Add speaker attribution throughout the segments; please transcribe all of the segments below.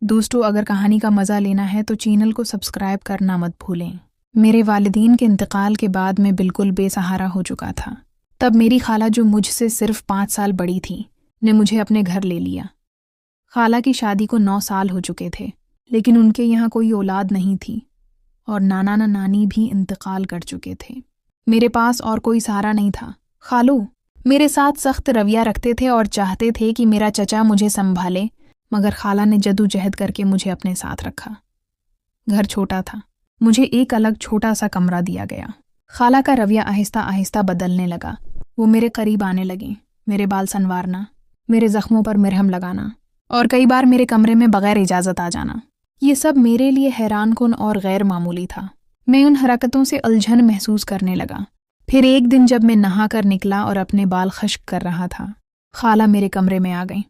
Speaker 1: دوستو اگر کہانی کا مزہ لینا ہے تو چینل کو سبسکرائب کرنا مت بھولیں۔ میرے والدین کے انتقال کے بعد میں بالکل بے سہارا ہو چکا تھا۔ تب میری خالہ جو مجھ سے صرف 5 سال بڑی تھی نے مجھے اپنے گھر لے لیا۔ خالہ کی شادی کو 9 سال ہو چکے تھے، لیکن ان کے یہاں کوئی اولاد نہیں تھی اور نانا نانی بھی انتقال کر چکے تھے۔ میرے پاس اور کوئی سہارا نہیں تھا۔ خالو میرے ساتھ سخت رویہ رکھتے تھے اور چاہتے تھے کہ میرا چچا مجھے سنبھالے، مگر خالہ نے جدوجہد کر کے مجھے اپنے ساتھ رکھا۔ گھر چھوٹا تھا، مجھے ایک الگ چھوٹا سا کمرہ دیا گیا۔ خالہ کا رویہ آہستہ آہستہ بدلنے لگا۔ وہ میرے قریب آنے لگیں، میرے بال سنوارنا، میرے زخموں پر مرہم لگانا اور کئی بار میرے کمرے میں بغیر اجازت آ جانا۔ یہ سب میرے لیے حیران کن اور غیر معمولی تھا۔ میں ان حرکتوں سے الجھن محسوس کرنے لگا۔ پھر ایک دن جب میں نہا کر نکلا اور اپنے بال خشک کر رہا تھا، خالہ میرے کمرے میں آ گئیں۔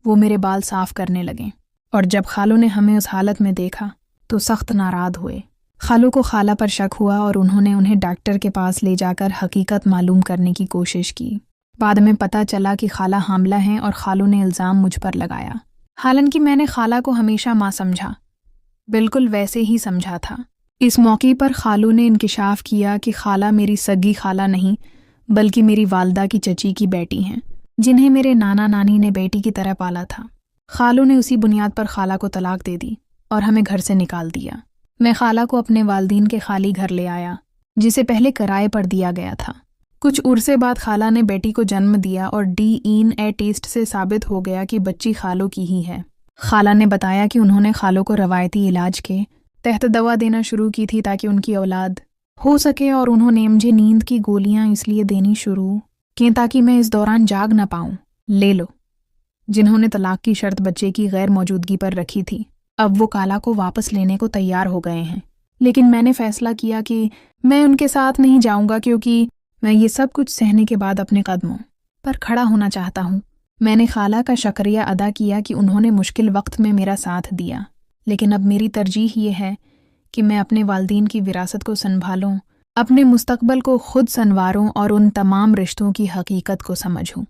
Speaker 1: وہ میرے بال صاف کرنے لگیں اور جب خالو نے ہمیں اس حالت میں دیکھا تو سخت ناراض ہوئے۔ خالو کو خالہ پر شک ہوا اور انہوں نے انہیں ڈاکٹر کے پاس لے جا کر حقیقت معلوم کرنے کی کوشش کی۔ بعد میں پتہ چلا کہ خالہ حاملہ ہیں اور خالو نے الزام مجھ پر لگایا۔ حالانکہ میں نے خالہ کو ہمیشہ ماں سمجھا، بالکل ویسے ہی سمجھا تھا۔ اس موقع پر خالو نے انکشاف کیا کہ خالہ میری سگی خالہ نہیں بلکہ میری والدہ کی چچی کی بیٹی ہیں، جنہیں میرے نانا نانی نے بیٹی کی طرح پالا تھا۔ خالو نے اسی بنیاد پر خالہ کو طلاق دے دی اور ہمیں گھر سے نکال دیا۔ میں خالہ کو اپنے والدین کے خالی گھر لے آیا، جسے پہلے کرائے پر دیا گیا تھا۔ کچھ عرصے بعد خالہ نے بیٹی کو جنم دیا اور DNA ٹیسٹ سے ثابت ہو گیا کہ بچی خالو کی ہی ہے۔ خالہ نے بتایا کہ انہوں نے خالو کو روایتی علاج کے تحت دوا دینا شروع کی تھی تاکہ ان کی اولاد ہو سکے، اور انہوں نے مجھے نیند کی گولیاں اس لیے دینی شروع کی تاکہ میں اس دوران جاگ نہ پاؤں۔ لے لو، جنہوں نے طلاق کی شرط بچے کی غیر موجودگی پر رکھی تھی، اب وہ خالہ کو واپس لینے کو تیار ہو گئے ہیں، لیکن میں نے فیصلہ کیا کہ میں ان کے ساتھ نہیں جاؤں گا، کیونکہ میں یہ سب کچھ سہنے کے بعد اپنے قدموں پر کھڑا ہونا چاہتا ہوں۔ میں نے خالہ کا شکریہ ادا کیا کہ انہوں نے مشکل وقت میں میرا ساتھ دیا، لیکن اب میری ترجیح یہ ہے کہ میں اپنے والدین کی وراثت کو سنبھالوں، اپنے مستقبل کو خود سنواروں اور ان تمام رشتوں کی حقیقت کو سمجھوں۔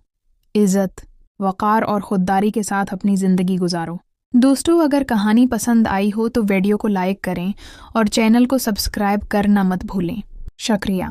Speaker 1: عزت، وقار اور خودداری کے ساتھ اپنی زندگی گزارو۔ دوستو اگر کہانی پسند آئی ہو تو ویڈیو کو لائک کریں اور چینل کو سبسکرائب کرنا مت بھولیں۔ شکریہ۔